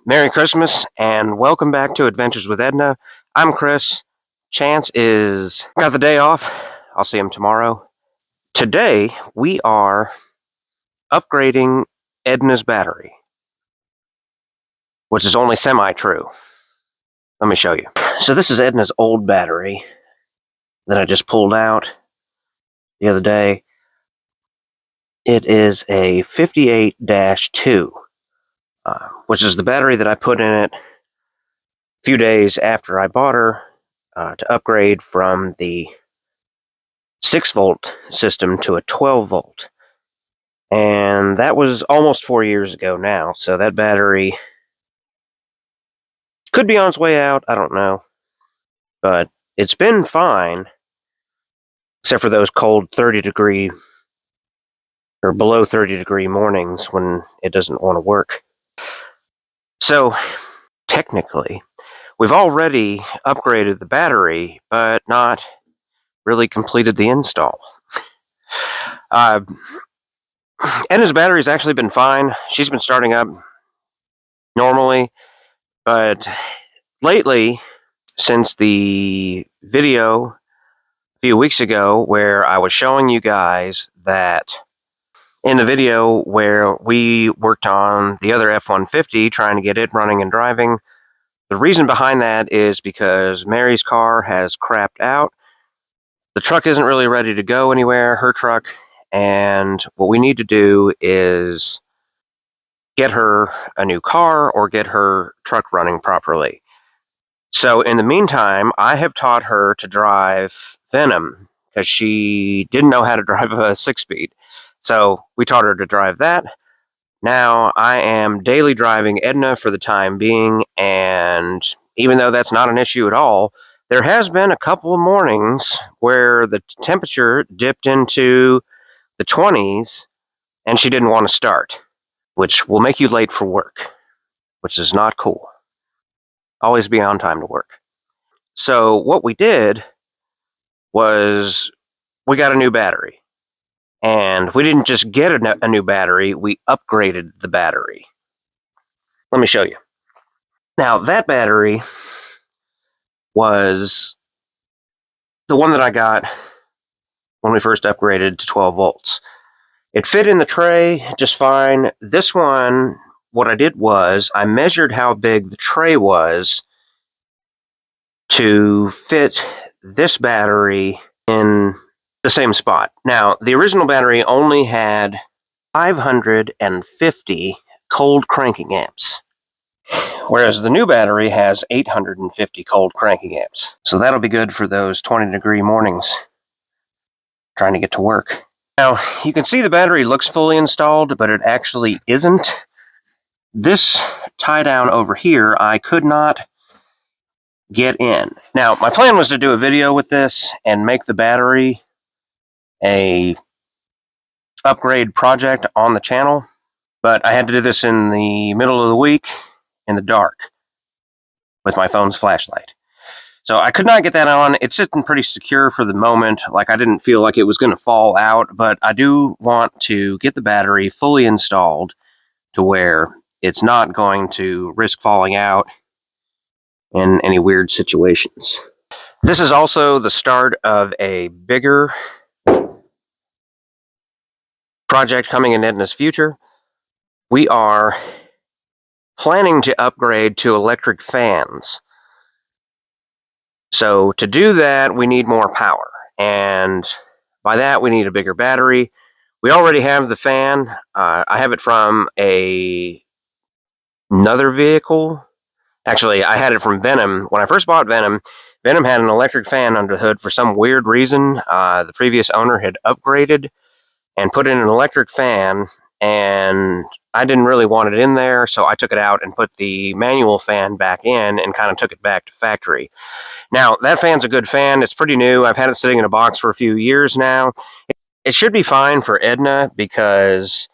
Merry Christmas and welcome back to Adventures with Edna. I'm Chris. Chance is got the day off. I'll see him tomorrow. Today we are upgrading Edna's battery, which is only semi-true. Let me show you. So this is Edna's old battery that I just pulled out the other day. It is a 58-2, which is the battery that I put in it a few days after I bought her to upgrade from the 6-volt system to a 12-volt. And that was almost 4 years ago now, so that battery could be on its way out, I don't know. But it's been fine, except for those cold 30-degree or below 30-degree mornings when it doesn't want to work. So, technically, we've already upgraded the battery, but not really completed the install. Edna's battery's actually been fine. She's been starting up normally, but lately, since the video a few weeks ago where I was showing you guys that in the video where we worked on the other F-150, trying to get it running and driving, the reason behind that is because Mary's car has crapped out. The truck isn't really ready to go anywhere, her truck, and what we need to do is get her a new car or get her truck running properly. So in the meantime, I have taught her to drive Venom because she didn't know how to drive a 6-speed. So we taught her to drive that. Now I am daily driving Edna for the time being, and even though that's not an issue at all, there has been a couple of mornings where the temperature dipped into the 20s and she didn't want to start, which will make you late for work, which is not cool. Always be on time to work. So what we did was we got a new battery. And we didn't just get a new battery, we upgraded the battery. Let me show you. Now, that battery was the one that I got when we first upgraded to 12 volts. It fit in the tray just fine. This one, what I did was I measured how big the tray was to fit this battery in the same spot. Now, the original battery only had 550 cold cranking amps, whereas the new battery has 850 cold cranking amps. So that'll be good for those 20-degree mornings trying to get to work. Now, you can see the battery looks fully installed, but it actually isn't. This tie down over here, I could not get in. Now, my plan was to do a video with this and make the battery a upgrade project on the channel, but I had to do this in the middle of the week in the dark with my phone's flashlight. So I could not get that on. It's sitting pretty secure for the moment. Like, I didn't feel like it was going to fall out, but I do want to get the battery fully installed to where it's not going to risk falling out in any weird situations. This is also the start of a bigger project coming in Edna's future. We are planning to upgrade to electric fans. So to do that, we need more power. And by that, we need a bigger battery. We already have the fan. I have it from another vehicle. Actually, I had it from Venom. When I first bought Venom, Venom had an electric fan under the hood for some weird reason. The previous owner had upgraded and put in an electric fan, and I didn't really want it in there, so I took it out and put the manual fan back in and kind of took it back to factory. Now, that fan's a good fan. It's pretty new. I've had it sitting in a box for a few years now. It should be fine for Edna because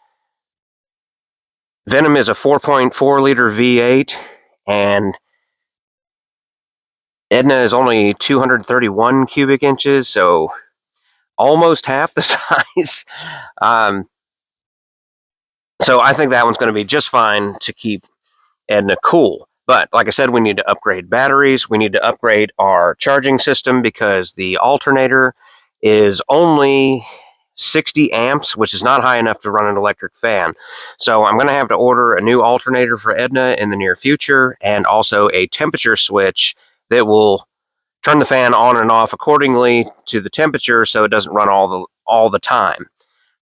Venom is a 4.4-liter V8, and Edna is only 231 cubic inches, so almost half the size. So I think that one's going to be just fine to keep Edna cool. But like I said, we need to upgrade batteries. We need to upgrade our charging system because the alternator is only 60 amps, which is not high enough to run an electric fan. So I'm going to have to order a new alternator for Edna in the near future, and also a temperature switch that will turn the fan on and off accordingly to the temperature so it doesn't run all the time.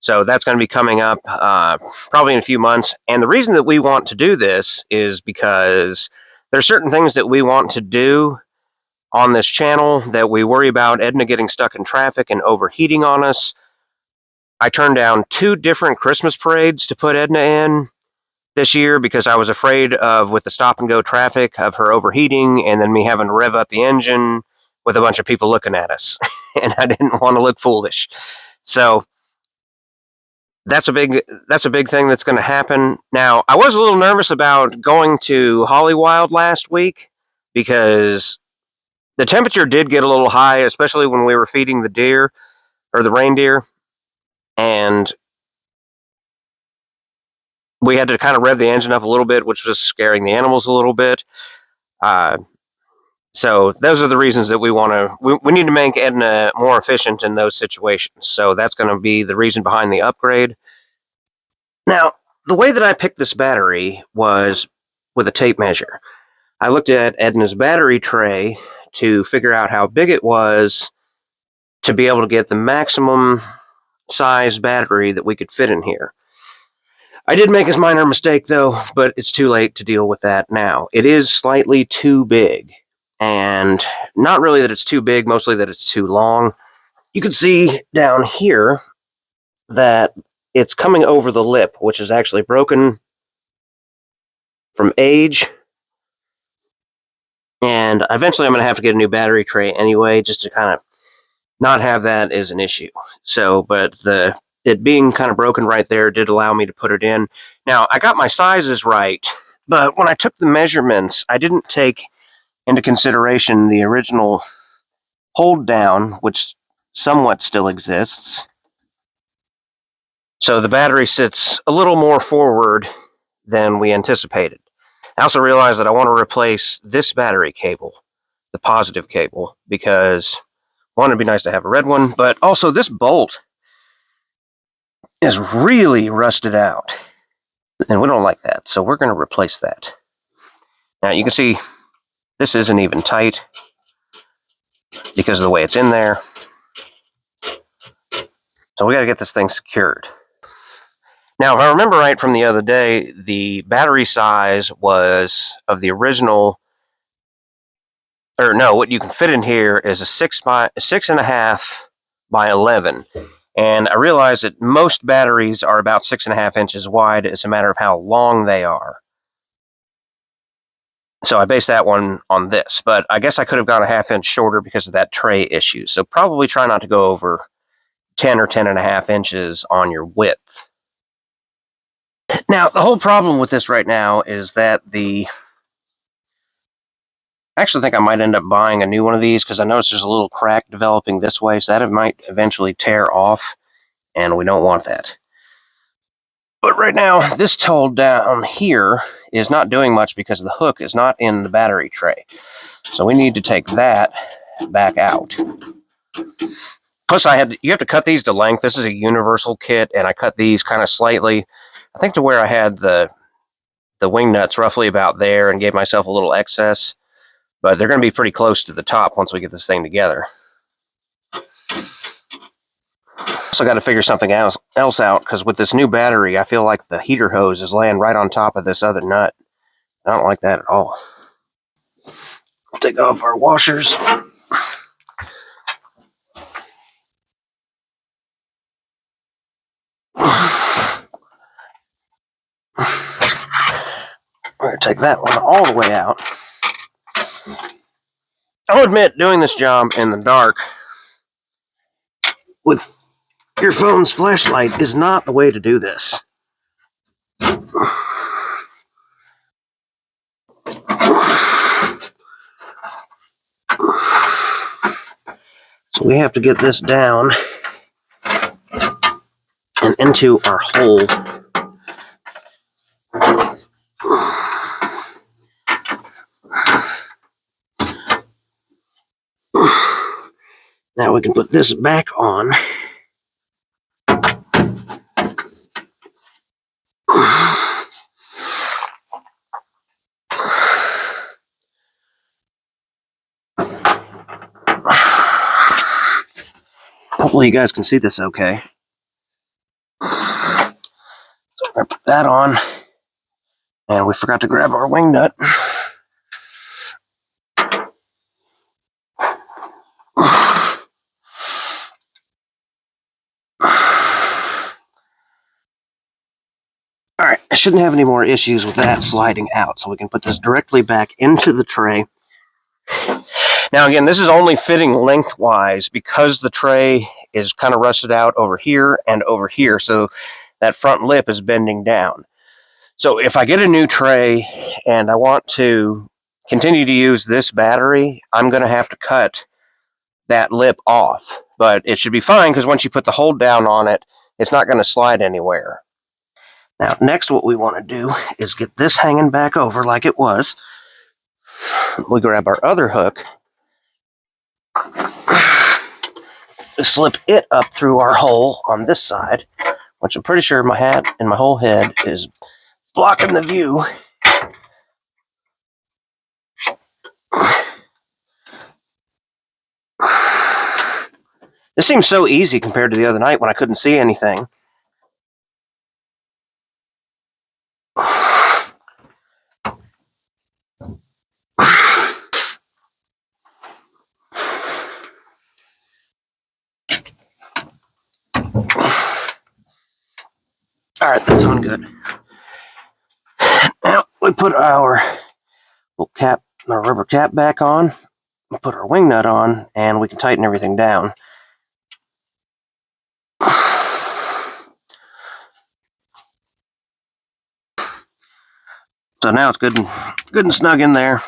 So that's going to be coming up probably in a few months. And the reason that we want to do this is because there's certain things that we want to do on this channel that we worry about Edna getting stuck in traffic and overheating on us. I turned down 2 different Christmas parades to put Edna in this year because I was afraid of, with the stop and go traffic, of her overheating and then me having to rev up the engine with a bunch of people looking at us. And I didn't want to look foolish. So that's a big thing that's going to happen. Now, I was a little nervous about going to Hollywild last week because the temperature did get a little high, especially when we were feeding the deer or the reindeer, and we had to kind of rev the engine up a little bit, which was scaring the animals a little bit. So those are the reasons that we need to make Edna more efficient in those situations. So that's going to be the reason behind the upgrade. Now, the way that I picked this battery was with a tape measure. I looked at Edna's battery tray to figure out how big it was to be able to get the maximum size battery that we could fit in here. I did make a minor mistake, though, but it's too late to deal with that now. It is slightly too big, and not really that it's too big, mostly that it's too long. You can see down here that it's coming over the lip, which is actually broken from age. And eventually I'm going to have to get a new battery tray anyway, just to kind of not have that as an issue. So, but it being kind of broken right there did allow me to put it in. Now, I got my sizes right, but when I took the measurements, I didn't take into consideration the original hold down, which somewhat still exists. So the battery sits a little more forward than we anticipated. I also realized that I want to replace this battery cable, the positive cable, because one, it'd be nice to have a red one, but also this bolt is really rusted out, and we don't like that, so we're going to replace that. Now you can see this isn't even tight because of the way it's in there, so we got to get this thing secured. Now, if I remember right from the other day, the battery size was of the original, or no, what you can fit in here is a 6.5 by 11. And I realized that most batteries are about 6.5 inches wide. It's a matter of how long they are. So I based that one on this, but I guess I could have gone a ½ inch shorter because of that tray issue. So probably try not to go over 10 or 10.5 inches on your width. Now, the whole problem with this right now is that I actually think I might end up buying a new one of these because I noticed there's a little crack developing this way, so that it might eventually tear off, and we don't want that. But right now, this tool down here is not doing much because the hook is not in the battery tray. So we need to take that back out. Plus, you have to cut these to length. This is a universal kit, and I cut these kind of slightly, I think to where I had the wing nuts roughly about there and gave myself a little excess. But they're going to be pretty close to the top once we get this thing together. Also got to figure something else out, because with this new battery, I feel like the heater hose is laying right on top of this other nut. I don't like that at all. We'll take off our washers. We're going to take that one all the way out. I'll admit, doing this job in the dark with your phone's flashlight is not the way to do this. So we have to get this down and into our hole. Now we can put this back on. Hopefully you guys can see this okay. So we're going to put that on. And we forgot to grab our wing nut. Alright, I shouldn't have any more issues with that sliding out, so we can put this directly back into the tray. Now again, this is only fitting lengthwise because the tray is kind of rusted out over here and over here, so that front lip is bending down. So if I get a new tray and I want to continue to use this battery, I'm going to have to cut that lip off. But it should be fine because once you put the hold down on it, it's not going to slide anywhere. Now, next what we want to do is get this hanging back over like it was. We grab our other hook, slip it up through our hole on this side, which I'm pretty sure my hat and my whole head is blocking the view. This seems so easy compared to the other night when I couldn't see anything. Alright, that's on good. Now we put our little cap, our rubber cap back on, we put our wing nut on, and we can tighten everything down. So now it's good and snug in there.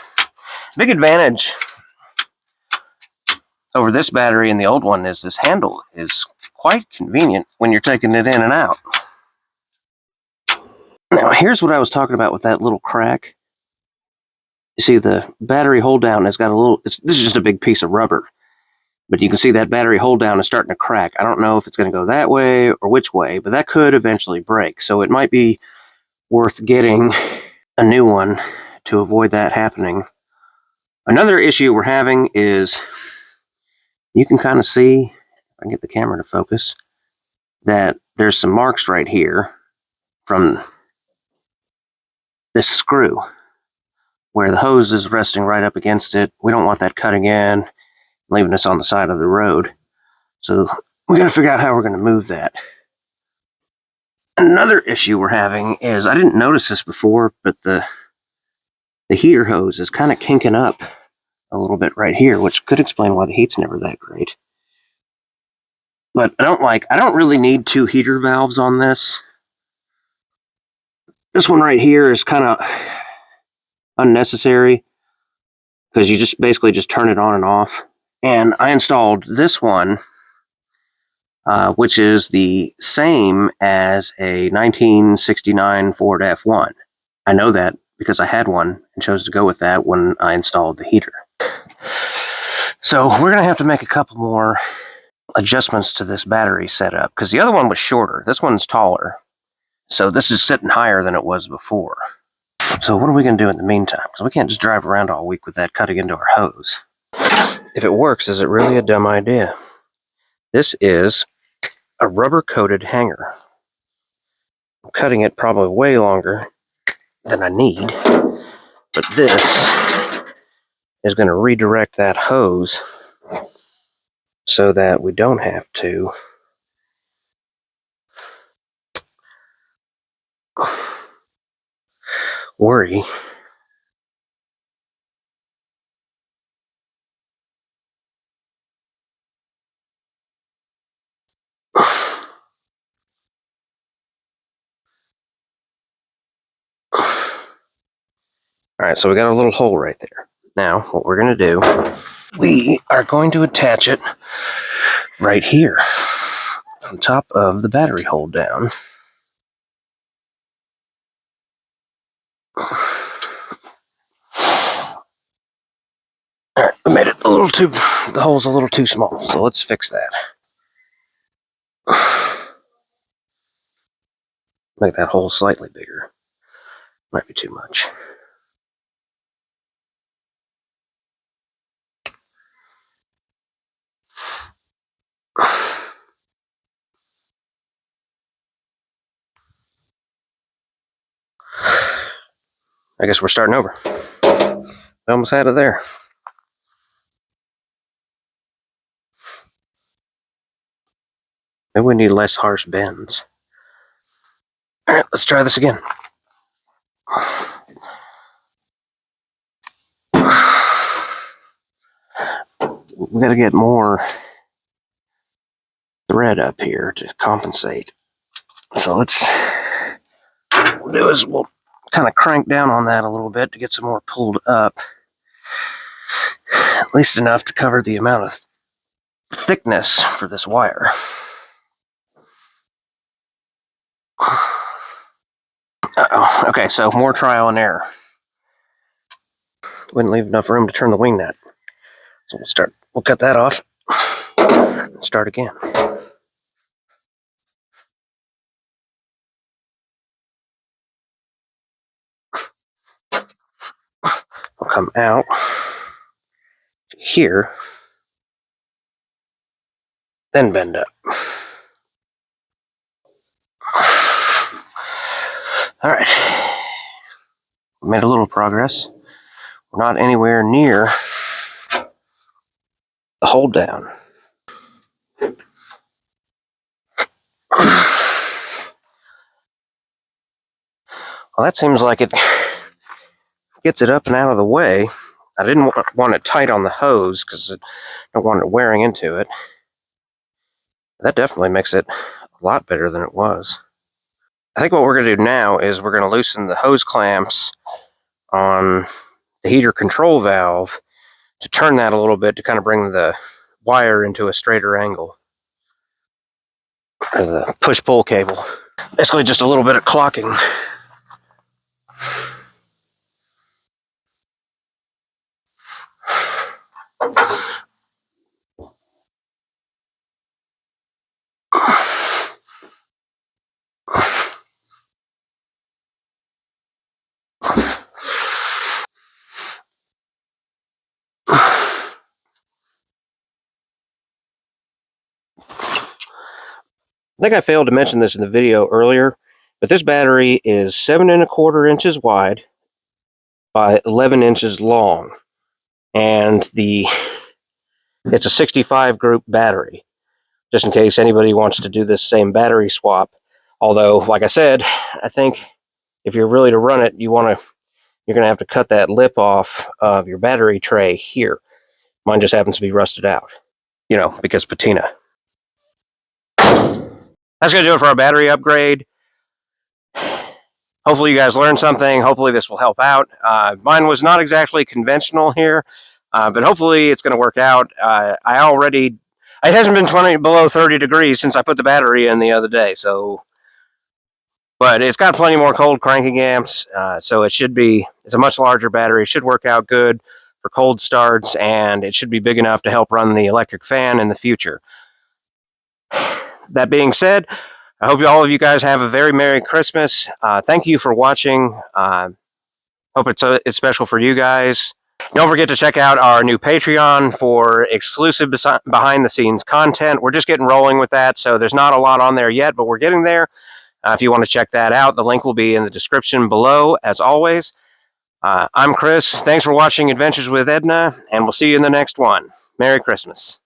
Big advantage over this battery and the old one is this handle is quite convenient when you're taking it in and out. Now here's what I was talking about with that little crack. You see the battery hold down has got a little, this is just a big piece of rubber, but you can see that battery hold down is starting to crack. I don't know if it's going to go that way or which way, but that could eventually break. So it might be worth getting a new one to avoid that happening. Another issue we're having is you can kind of see, if I can get the camera to focus, that there's some marks right here from this screw where the hose is resting right up against it. We don't want that cutting in, leaving us on the side of the road. So we got to figure out how we're going to move that. Another issue we're having is, I didn't notice this before, but the heater hose is kind of kinking up a little bit right here, which could explain why the heat's never that great. But I don't really need two heater valves on this. This one right here is kind of unnecessary because you just basically just turn it on and off. And I installed this one, which is the same as a 1969 Ford F1. I know that because I had one and chose to go with that when I installed the heater. So we're going to have to make a couple more adjustments to this battery setup because the other one was shorter. This one's taller. So this is sitting higher than it was before. So what are we going to do in the meantime? Because we can't just drive around all week with that cutting into our hose. If it works, is it really a dumb idea? This is a rubber-coated hanger. I'm cutting it probably way longer than I need, but this is going to redirect that hose so that we don't have to worry Alright, so we got a little hole right there. Now, what we're going to do, we are going to attach it right here on top of the battery hold down. Alright, we made it a little too the hole's a little too small, so let's fix that. Make that hole slightly bigger. Might be too much. I guess we're starting over. We almost had it there. Maybe we need less harsh bends. All right, let's try this again. We got to get more thread up here to compensate. So what we'll do is we'll kind of crank down on that a little bit to get some more pulled up. At least enough to cover the amount of thickness for this wire. Uh-oh. Okay, so more trial and error. Wouldn't leave enough room to turn the wing nut. So we'll cut that off and start again. We'll come out here, then bend up. All right, we made a little progress. We're not anywhere near the hold down. Well, that seems like it gets it up and out of the way. I didn't want it tight on the hose because I don't want it wearing into it. That definitely makes it a lot better than it was. I think what we're going to do now is we're going to loosen the hose clamps on the heater control valve to turn that a little bit to kind of bring the wire into a straighter angle. Or the push-pull cable. Basically just a little bit of clocking. I think I failed to mention this in the video earlier, but this battery is 7 1/4 inches wide by 11 inches long, and it's a 65 group battery, just in case anybody wants to do this same battery swap. Although, like I said, I think if you're really to run it, you're going to have to cut that lip off of your battery tray here. Mine just happens to be rusted out, because patina. That's going to do it for our battery upgrade. Hopefully you guys learned something. Hopefully this will help out. Mine was not exactly conventional here, but hopefully it's going to work out. It hasn't been below 30 degrees since I put the battery in the other day, but it's got plenty more cold cranking amps, so it's a much larger battery. It should work out good for cold starts, and it should be big enough to help run the electric fan in the future. That being said, I hope all of you guys have a very Merry Christmas. Thank you for watching. Hope it's special for you guys. Don't forget to check out our new Patreon for exclusive behind-the-scenes content. We're just getting rolling with that, so there's not a lot on there yet, but we're getting there. If you want to check that out, the link will be in the description below, as always. I'm Chris. Thanks for watching Adventures with Edna, and we'll see you in the next one. Merry Christmas.